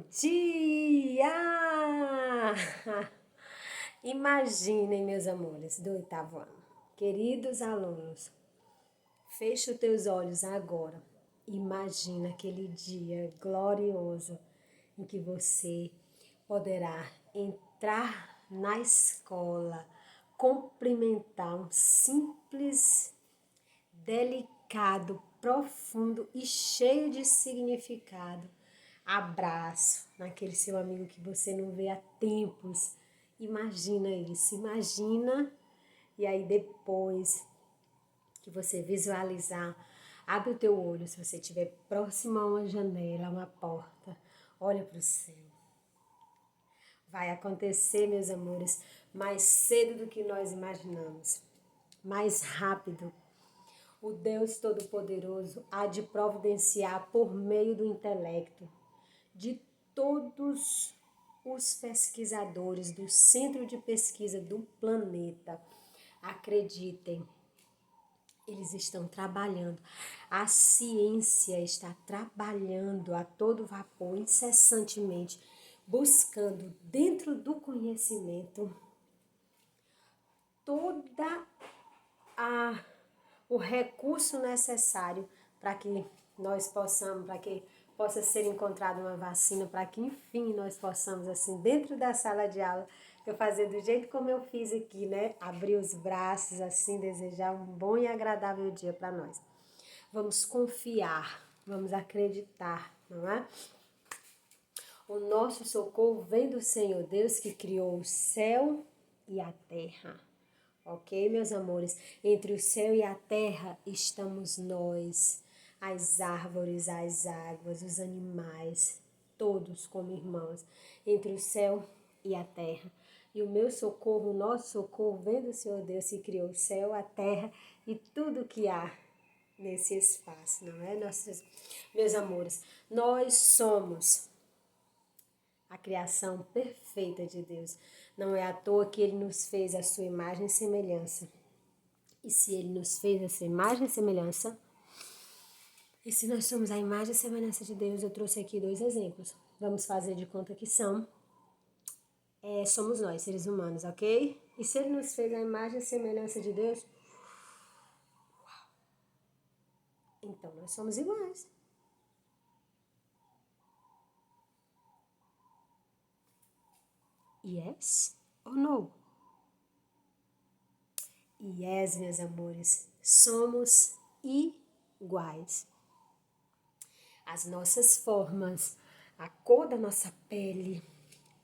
dia! Imaginem, meus amores, do oitavo ano. Queridos alunos, feche os teus olhos agora. Imagina aquele dia glorioso em que você poderá entrar na escola, cumprimentar um simples, delicado, profundo e cheio de significado abraço naquele seu amigo que você não vê há tempos. Imagina isso, imagina. E aí depois que você visualizar, abre o teu olho, se você estiver próximo a uma janela, a uma porta, olha para o céu. Vai acontecer, meus amores, mais cedo do que nós imaginamos, mais rápido. O Deus Todo-Poderoso há de providenciar por meio do intelecto de todos os pesquisadores do Centro de Pesquisa do planeta. Acreditem, eles estão trabalhando. A ciência está trabalhando a todo vapor, incessantemente, buscando dentro do conhecimento toda o recurso necessário para que nós possamos, para que possa ser encontrada uma vacina, para que enfim nós possamos, assim, dentro da sala de aula, eu fazer do jeito como eu fiz aqui, né? Abrir os braços, assim, desejar um bom e agradável dia para nós. Vamos confiar, vamos acreditar, não é? O nosso socorro vem do Senhor Deus que criou o céu e a terra. Ok, meus amores? Entre o céu e a terra estamos nós, as árvores, as águas, os animais, todos como irmãos. Entre o céu e a terra. E o meu socorro, o nosso socorro, vem do Senhor Deus que criou o céu, a terra e tudo que há nesse espaço, não é? Meus amores, nós somos a criação perfeita de Deus. Não é à toa que Ele nos fez a sua imagem e semelhança. E se Ele nos fez a sua imagem e semelhança, e se nós somos a imagem e semelhança de Deus, eu trouxe aqui 2 exemplos. Vamos fazer de conta que somos nós, seres humanos, ok? E se Ele nos fez a imagem e semelhança de Deus, então nós somos iguais. Yes ou no? Yes, meus amores, somos iguais. As nossas formas, a cor da nossa pele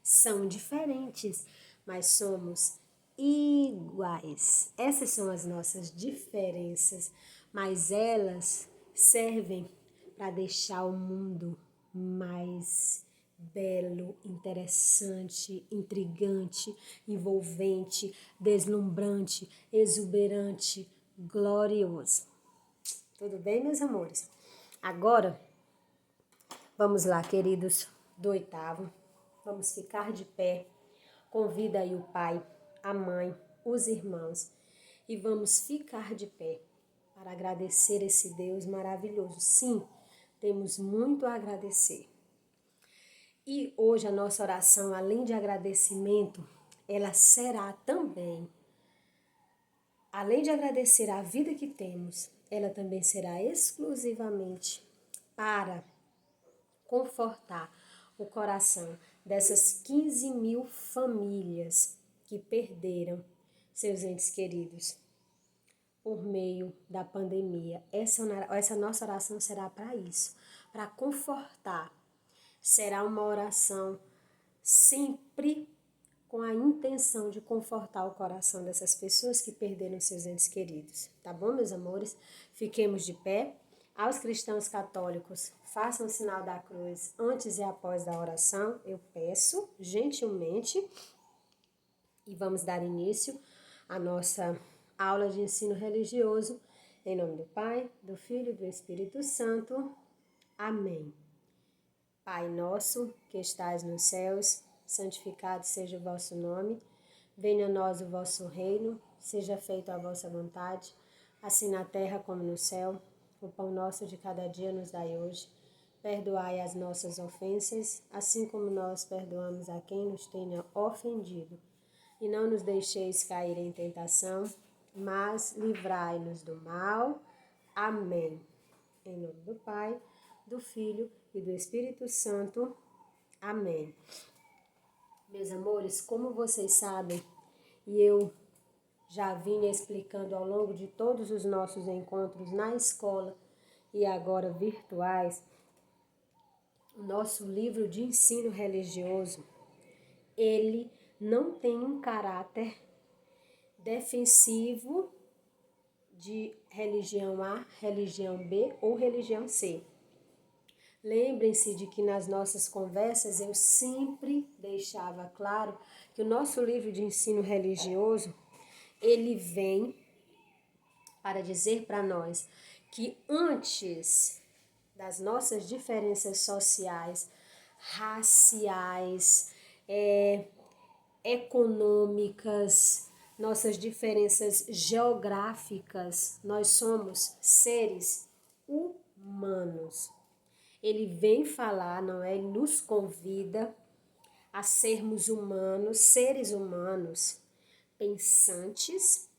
são diferentes, mas somos iguais. Essas são as nossas diferenças, mas elas servem para deixar o mundo mais belo, interessante, intrigante, envolvente, deslumbrante, exuberante, glorioso. Tudo bem, meus amores? Agora, vamos lá, queridos do oitavo. Vamos ficar de pé. Convida aí o pai, a mãe, os irmãos. E vamos ficar de pé para agradecer esse Deus maravilhoso. Sim, temos muito a agradecer. E hoje a nossa oração, além de agradecimento, ela será também, além de agradecer a vida que temos, ela também será exclusivamente para confortar o coração dessas 15.000 famílias que perderam seus entes queridos por meio da pandemia. Essa nossa oração será para isso, para confortar. Será uma oração sempre com a intenção de confortar o coração dessas pessoas que perderam seus entes queridos. Tá bom, meus amores? Fiquemos de pé. Aos cristãos católicos, façam o sinal da cruz antes e após da oração, eu peço gentilmente. E vamos dar início à nossa aula de ensino religioso. Em nome do Pai, do Filho e do Espírito Santo. Amém. Pai nosso, que estais nos céus, santificado seja o vosso nome. Venha a nós o vosso reino, seja feita a vossa vontade, assim na terra como no céu. O pão nosso de cada dia nos dai hoje. Perdoai as nossas ofensas, assim como nós perdoamos a quem nos tenha ofendido. E não nos deixeis cair em tentação, mas livrai-nos do mal. Amém. Em nome do Pai, do Filho e do Espírito Santo. Amém. Meus amores, como vocês sabem, e eu já vinha explicando ao longo de todos os nossos encontros na escola e agora virtuais, o nosso livro de ensino religioso, ele não tem um caráter defensivo de religião A, religião B ou religião C. Lembrem-se de que nas nossas conversas eu sempre deixava claro que o nosso livro de ensino religioso, ele vem para dizer para nós que antes das nossas diferenças sociais, raciais, econômicas, nossas diferenças geográficas, nós somos seres humanos. Ele vem falar, não é? Ele nos convida a sermos humanos, seres humanos, pensantes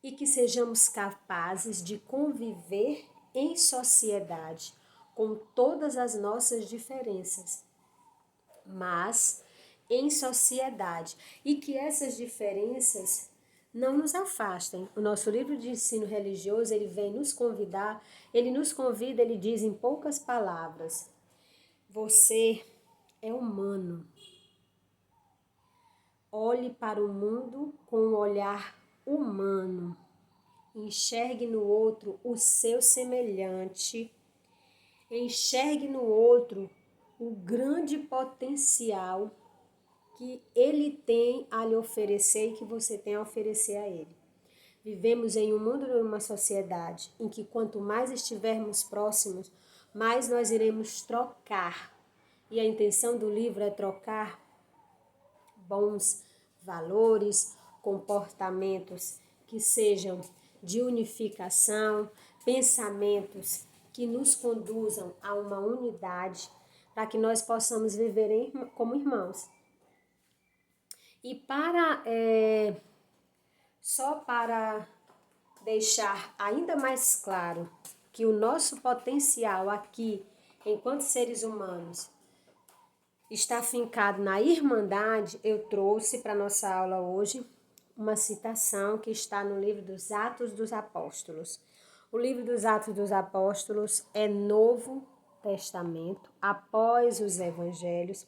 e que sejamos capazes de conviver em sociedade com todas as nossas diferenças, mas em sociedade, e que essas diferenças não nos afastem. O nosso livro de ensino religioso, ele vem nos convidar, ele nos convida, ele diz em poucas palavras: você é humano. Olhe para o mundo com um olhar humano. Enxergue no outro o seu semelhante. Enxergue no outro o grande potencial que ele tem a lhe oferecer e que você tem a oferecer a ele. Vivemos em um mundo e uma sociedade em que quanto mais estivermos próximos, mais nós iremos trocar. E a intenção do livro é trocar bons valores, comportamentos que sejam de unificação, pensamentos que nos conduzam a uma unidade, para que nós possamos viver como irmãos. E só para deixar ainda mais claro que o nosso potencial aqui, enquanto seres humanos, está fincado na irmandade, eu trouxe para nossa aula hoje uma citação que está no livro dos Atos dos Apóstolos. O livro dos Atos dos Apóstolos é Novo Testamento, após os Evangelhos.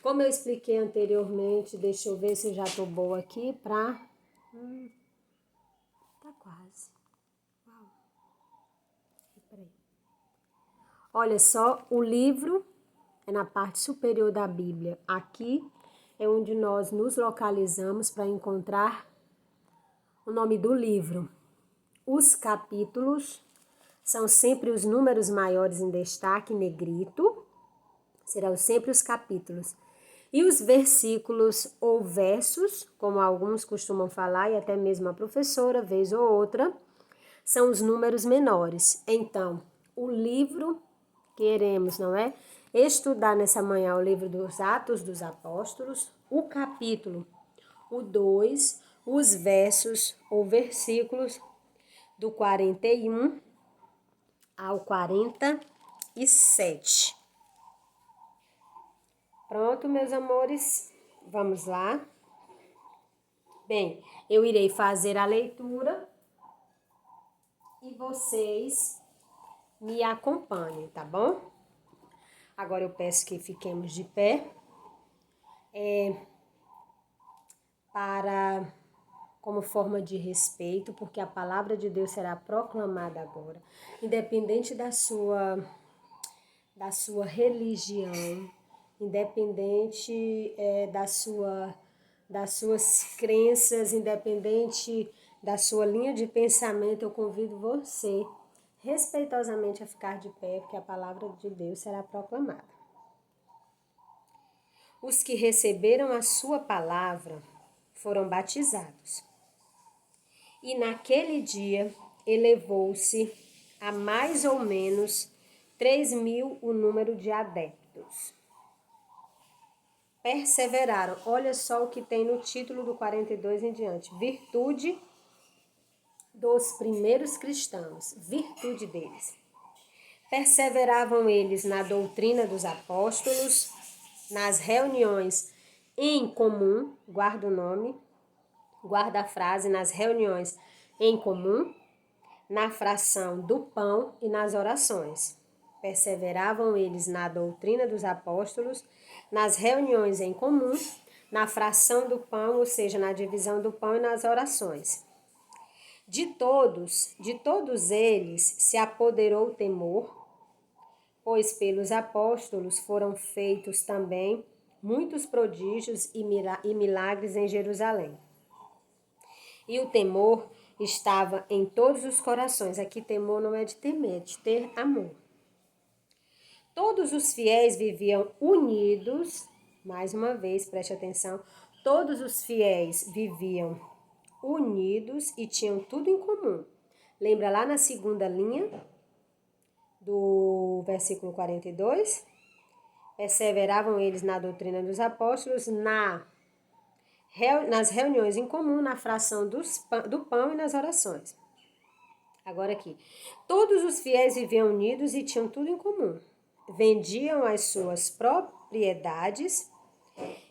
Como eu expliquei anteriormente, deixa eu ver se eu já estou boa aqui para... Tá quase. Uau. Peraí. Olha só, o livro é na parte superior da Bíblia. Aqui é onde nós nos localizamos para encontrar o nome do livro. Os capítulos são sempre os números maiores em destaque, negrito. Serão sempre os capítulos. E os versículos ou versos, como alguns costumam falar, e até mesmo a professora, vez ou outra, são os números menores. Então, o livro que iremos, não é? Estudar nessa manhã o livro dos Atos dos Apóstolos, o capítulo, o 2, os versos ou versículos do 41 ao 47. Pronto, meus amores? Vamos lá? Bem, eu irei fazer a leitura e vocês me acompanhem, tá bom? Agora eu peço que fiquemos de pé como forma de respeito, porque a palavra de Deus será proclamada agora, independente da sua religião, independente das suas crenças, independente da sua linha de pensamento, eu convido você respeitosamente a ficar de pé, porque a palavra de Deus será proclamada. Os que receberam a sua palavra foram batizados. E naquele dia elevou-se a mais ou menos 3.000 o número de adeptos. Perseveraram. Olha só o que tem no título do 42 em diante. Virtude dos primeiros cristãos. Virtude deles. Perseveravam eles na doutrina dos apóstolos, nas reuniões em comum, guarda o nome, guarda a frase, nas reuniões em comum, na fração do pão e nas orações. Perseveravam eles na doutrina dos apóstolos, nas reuniões em comum, na fração do pão, ou seja, na divisão do pão e nas orações. De todos eles se apoderou o temor, pois pelos apóstolos foram feitos também muitos prodígios e milagres em Jerusalém. E o temor estava em todos os corações. Aqui temor não é de temer, é de ter amor. Todos os fiéis viviam unidos, mais uma vez, preste atenção, todos os fiéis viviam unidos e tinham tudo em comum. Lembra lá na segunda linha do versículo 42? Perseveravam eles na doutrina dos apóstolos, nas reuniões em comum, na fração do pão e nas orações. Agora aqui. Todos os fiéis viviam unidos e tinham tudo em comum. Vendiam as suas propriedades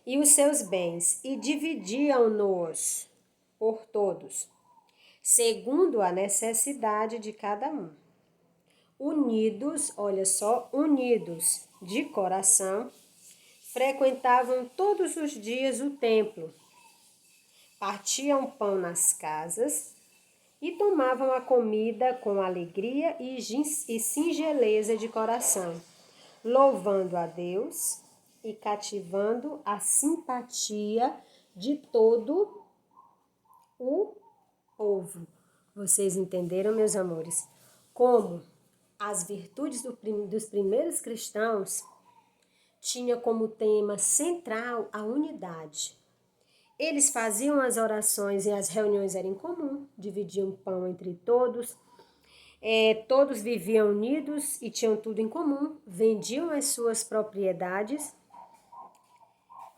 e os seus bens e dividiam-nos por todos, segundo a necessidade de cada um. Unidos, olha só, unidos de coração, frequentavam todos os dias o templo, partiam pão nas casas e tomavam a comida com alegria e singeleza de coração, louvando a Deus e cativando a simpatia de todo o povo. Vocês entenderam, meus amores? Como as virtudes dos primeiros cristãos tinha como tema central a unidade. Eles faziam as orações e as reuniões eram em comum, dividiam pão entre todos, todos viviam unidos e tinham tudo em comum, vendiam as suas propriedades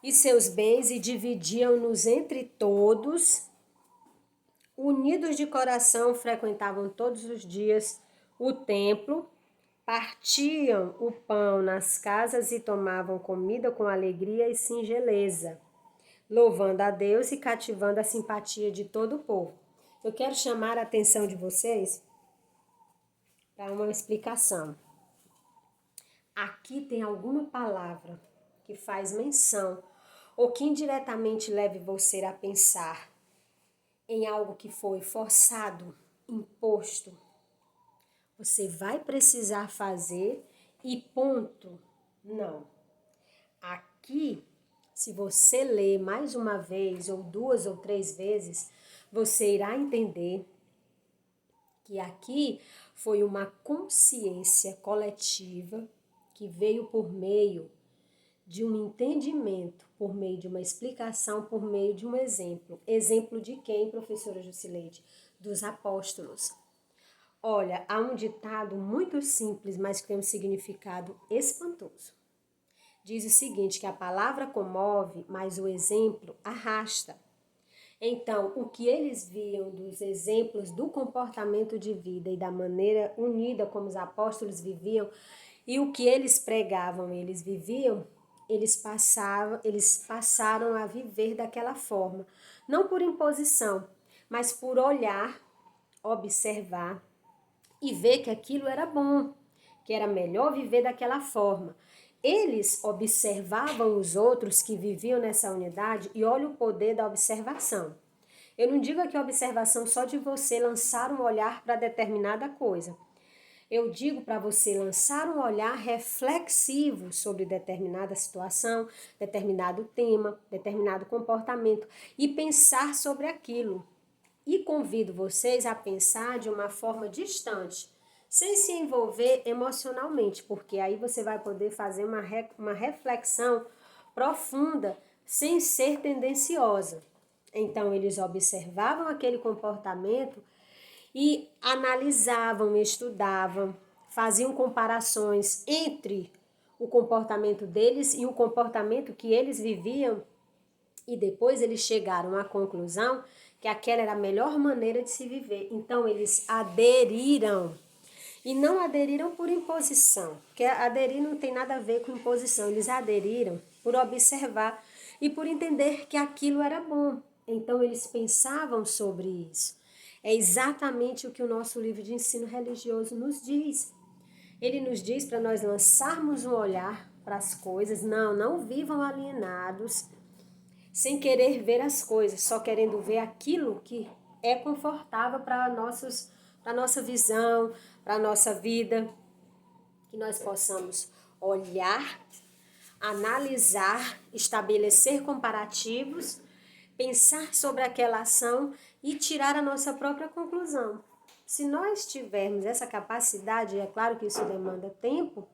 e seus bens e dividiam-nos entre todos. Unidos de coração, frequentavam todos os dias o templo, partiam o pão nas casas e tomavam comida com alegria e singeleza, louvando a Deus e cativando a simpatia de todo o povo. Eu quero chamar a atenção de vocês para uma explicação. Aqui tem alguma palavra que faz menção ou que indiretamente leve você a pensar em algo que foi forçado, imposto. Você vai precisar fazer e ponto. Não. Aqui, se você ler mais uma vez, ou 2 ou 3 vezes, você irá entender que aqui foi uma consciência coletiva que veio por meio de um entendimento, por meio de uma explicação, por meio de um exemplo. Exemplo de quem, professora Jusileide? Dos apóstolos. Olha, há um ditado muito simples, mas que tem um significado espantoso. Diz o seguinte, que a palavra comove, mas o exemplo arrasta. Então, o que eles viam dos exemplos do comportamento de vida e da maneira unida como os apóstolos viviam, e o que eles pregavam, eles viviam, eles passaram a viver daquela forma. Não por imposição, mas por olhar, observar e ver que aquilo era bom, que era melhor viver daquela forma. Eles observavam os outros que viviam nessa unidade e olha o poder da observação. Eu não digo aqui a observação só de você lançar um olhar para determinada coisa. Eu digo para você lançar um olhar reflexivo sobre determinada situação, determinado tema, determinado comportamento e pensar sobre aquilo. E convido vocês a pensar de uma forma distante, sem se envolver emocionalmente, porque aí você vai poder fazer uma reflexão profunda, sem ser tendenciosa. Então, eles observavam aquele comportamento e analisavam, estudavam, faziam comparações entre o comportamento deles e o comportamento que eles viviam, e depois eles chegaram à conclusão que aquela era a melhor maneira de se viver. Então eles aderiram. E não aderiram por imposição, porque aderir não tem nada a ver com imposição. Eles aderiram por observar e por entender que aquilo era bom. Então eles pensavam sobre isso. É exatamente o que o nosso livro de ensino religioso nos diz. Ele nos diz para nós lançarmos um olhar para as coisas. Não vivam alienados, sem querer ver as coisas, só querendo ver aquilo que é confortável para a nossa visão, para a nossa vida. Que nós possamos olhar, analisar, estabelecer comparativos, pensar sobre aquela ação e tirar a nossa própria conclusão. Se nós tivermos essa capacidade, é claro que isso demanda tempo,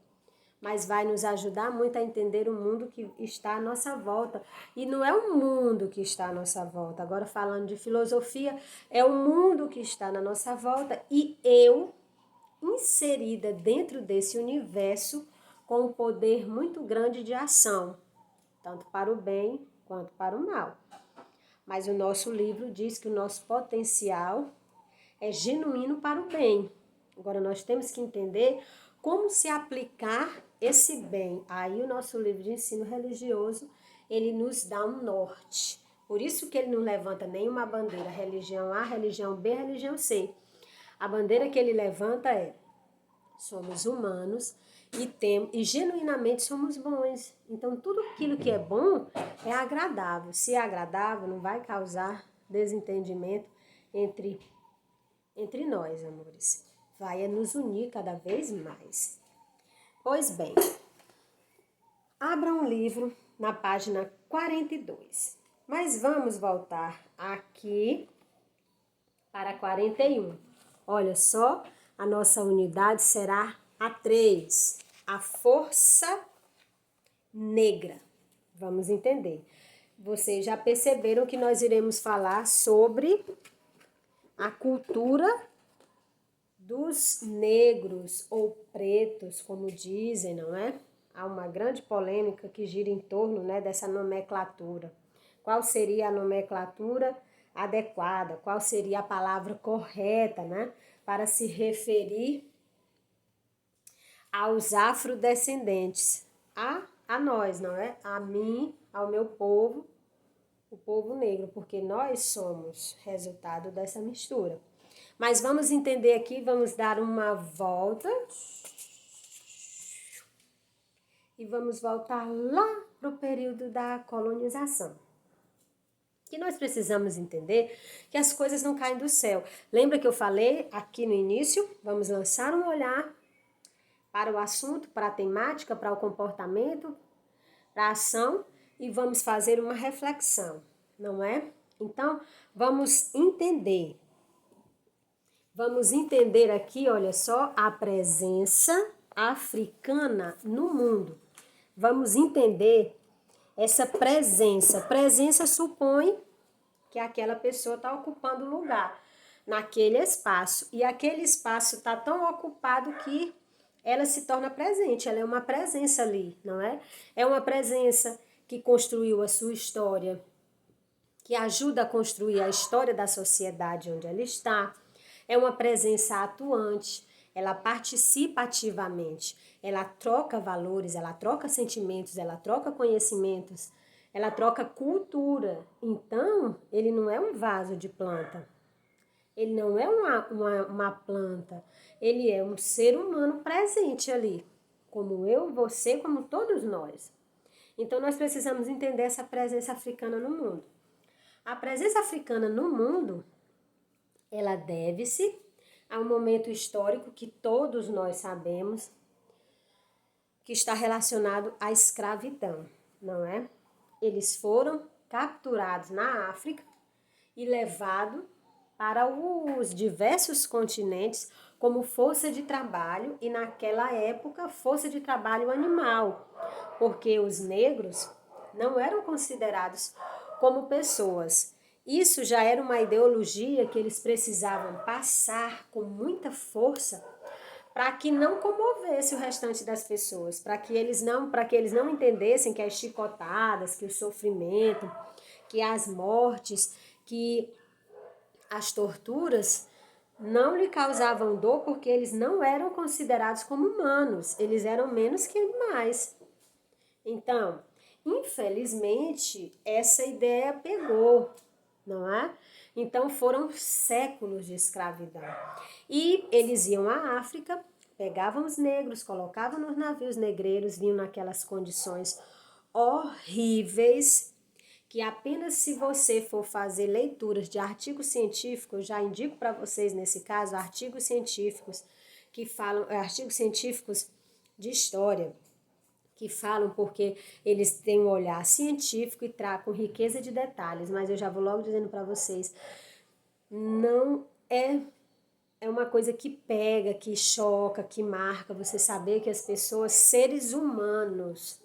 mas vai nos ajudar muito a entender o mundo que está à nossa volta. E não é o mundo que está à nossa volta. Agora, falando de filosofia, é o mundo que está na nossa volta e eu, inserida dentro desse universo, com um poder muito grande de ação, tanto para o bem quanto para o mal. Mas o nosso livro diz que o nosso potencial é genuíno para o bem. Agora, nós temos que entender como se aplicar esse bem. Aí o nosso livro de ensino religioso, ele nos dá um norte. Por isso que ele não levanta nenhuma bandeira, religião A, religião B, religião C. A bandeira que ele levanta é: somos humanos e genuinamente somos bons. Então, tudo aquilo que é bom é agradável. Se é agradável, não vai causar desentendimento entre nós, amores. Vai nos unir cada vez mais. Pois bem, abra um livro na página 42. Mas vamos voltar aqui para 41. Olha só, a nossa unidade será a 3, a força negra. Vamos entender. Vocês já perceberam que nós iremos falar sobre a cultura dos negros ou pretos, como dizem, não é? Há uma grande polêmica que gira em torno, né, dessa nomenclatura. Qual seria a nomenclatura adequada? Qual seria a palavra correta, né, para se referir aos afrodescendentes? A nós, não é? A mim, ao meu povo, o povo negro, porque nós somos resultado dessa mistura. Mas vamos entender aqui, vamos dar uma volta e vamos voltar lá para o período da colonização. Que nós precisamos entender que as coisas não caem do céu. Lembra que eu falei aqui no início? Vamos lançar um olhar para o assunto, para a temática, para o comportamento, para a ação e vamos fazer uma reflexão, não é? Então, vamos entender. Vamos entender aqui, olha só, a presença africana no mundo. Vamos entender essa presença. Presença supõe que aquela pessoa está ocupando lugar naquele espaço. E aquele espaço está tão ocupado que ela se torna presente. Ela é uma presença ali, não é? É uma presença que construiu a sua história, que ajuda a construir a história da sociedade onde ela está. É uma presença atuante, ela participa ativamente, ela troca valores, ela troca sentimentos, ela troca conhecimentos, ela troca cultura. Então, ele não é um vaso de planta, ele não é uma planta, ele é um ser humano presente ali, como eu, você, como todos nós. Então, nós precisamos entender essa presença africana no mundo. A presença africana no mundo, ela deve-se a um momento histórico que todos nós sabemos que está relacionado à escravidão, não é? Eles foram capturados na África e levados para os diversos continentes como força de trabalho e naquela época força de trabalho animal, porque os negros não eram considerados como pessoas. Isso já era uma ideologia que eles precisavam passar com muita força para que não comovesse o restante das pessoas, para que eles não entendessem que as chicotadas, que o sofrimento, que as mortes, que as torturas não lhe causavam dor porque eles não eram considerados como humanos, eles eram menos que animais. Então, infelizmente, essa ideia pegou, não é? Então foram séculos de escravidão. E eles iam à África, pegavam os negros, colocavam nos navios negreiros, vinham naquelas condições horríveis, que apenas se você for fazer leituras de artigos científicos, já indico para vocês nesse caso, artigos científicos que falam, artigos científicos de história, que falam porque eles têm um olhar científico e tracam riqueza de detalhes, mas eu já vou logo dizendo para vocês, não é uma coisa que pega, que choca, que marca, você saber que as pessoas, seres humanos,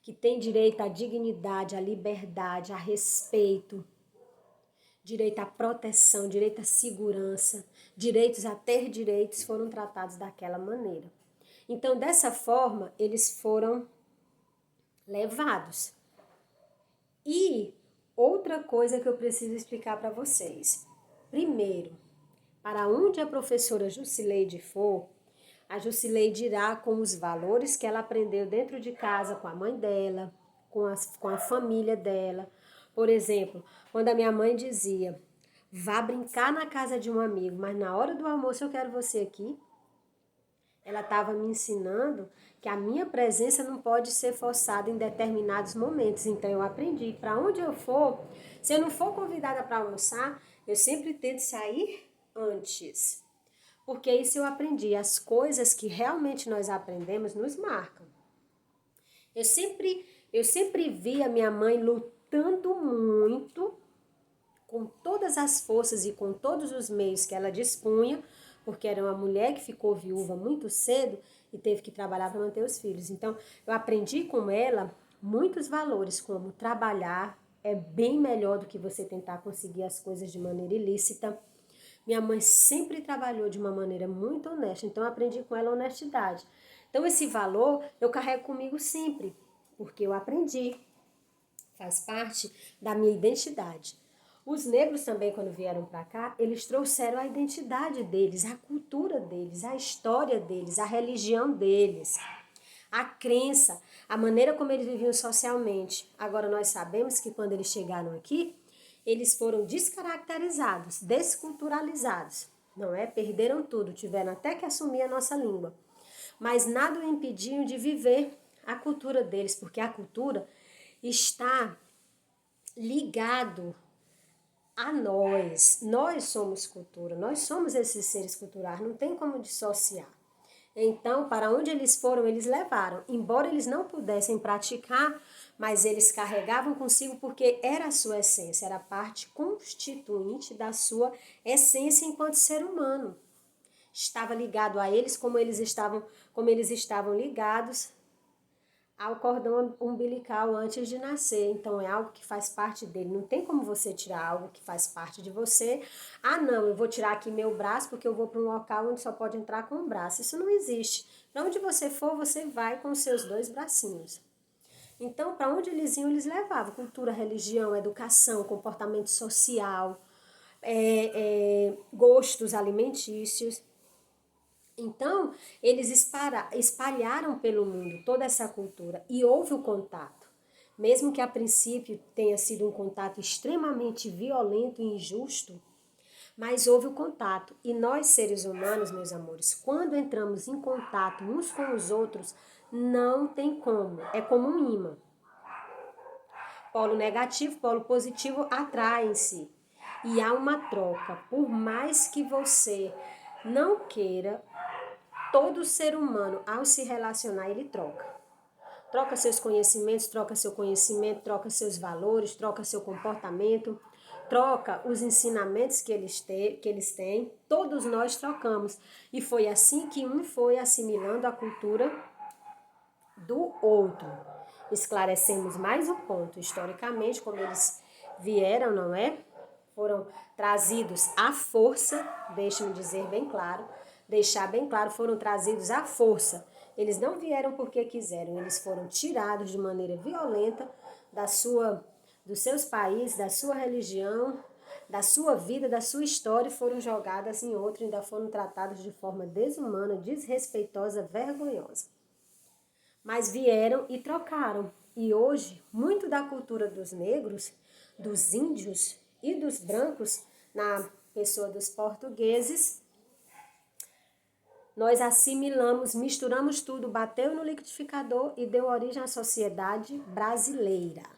que têm direito à dignidade, à liberdade, a respeito, direito à proteção, direito à segurança, direitos a ter direitos, foram tratados daquela maneira. Então, dessa forma, eles foram levados. E outra coisa que eu preciso explicar para vocês. Primeiro, para onde a professora Jusileide for, a Jusileide irá com os valores que ela aprendeu dentro de casa, com a mãe dela, com a família dela. Por exemplo, quando a minha mãe dizia, vá brincar na casa de um amigo, mas na hora do almoço eu quero você aqui, ela estava me ensinando que a minha presença não pode ser forçada em determinados momentos. Então eu aprendi, para onde eu for, se eu não for convidada para almoçar, eu sempre tento sair antes. Porque isso eu aprendi, as coisas que realmente nós aprendemos nos marcam. Eu sempre vi a minha mãe lutando muito, com todas as forças e com todos os meios que ela dispunha, porque era uma mulher que ficou viúva muito cedo e teve que trabalhar para manter os filhos. Então, eu aprendi com ela muitos valores, como trabalhar é bem melhor do que você tentar conseguir as coisas de maneira ilícita. Minha mãe sempre trabalhou de uma maneira muito honesta, então eu aprendi com ela honestidade. Então, esse valor eu carrego comigo sempre, porque eu aprendi, faz parte da minha identidade. Os negros também, quando vieram para cá, eles trouxeram a identidade deles, a cultura deles, a história deles, a religião deles, a crença, a maneira como eles viviam socialmente. Agora, nós sabemos que quando eles chegaram aqui, eles foram descaracterizados, desculturalizados, não é? Perderam tudo, tiveram até que assumir a nossa língua. Mas nada o impediu de viver a cultura deles, porque a cultura está ligado a nós. Nós somos cultura, nós somos esses seres culturais, não tem como dissociar. Então, para onde eles foram, eles levaram. Embora eles não pudessem praticar, mas eles carregavam consigo porque era a sua essência, era a parte constituinte da sua essência enquanto ser humano. Estava ligado a eles como eles estavam ligados ao cordão umbilical antes de nascer. Então é algo que faz parte dele. Não tem como você tirar algo que faz parte de você. Ah, não, eu vou tirar aqui meu braço porque eu vou para um local onde só pode entrar com o braço. Isso não existe. Para onde você for, você vai com os seus dois bracinhos. Então, para onde eles iam, eles levavam cultura, religião, educação, comportamento social, gostos alimentícios. Então, eles espalharam pelo mundo toda essa cultura e houve o contato. Mesmo que a princípio tenha sido um contato extremamente violento e injusto, mas houve o contato. E nós, seres humanos, meus amores, quando entramos em contato uns com os outros, não tem como. É como um imã. Polo negativo, polo positivo atraem-se. E há uma troca. Por mais que você não queira, todo ser humano, ao se relacionar, ele troca. Troca seus conhecimentos, troca seu conhecimento, troca seus valores, troca seu comportamento, troca os ensinamentos que eles têm. Todos nós trocamos. E foi assim que um foi assimilando a cultura do outro. Esclarecemos mais um ponto. Historicamente, como eles vieram, não é? Foram trazidos à força, deixe-me dizer bem claro, deixar bem claro, foram trazidos à força. Eles não vieram porque quiseram, eles foram tirados de maneira violenta dos seus países, da sua religião, da sua vida, da sua história, e foram jogadas em outra, ainda foram tratados de forma desumana, desrespeitosa, vergonhosa. Mas vieram e trocaram. E hoje, muito da cultura dos negros, dos índios e dos brancos, na pessoa dos portugueses, nós assimilamos, misturamos tudo, bateu no liquidificador e deu origem à sociedade brasileira.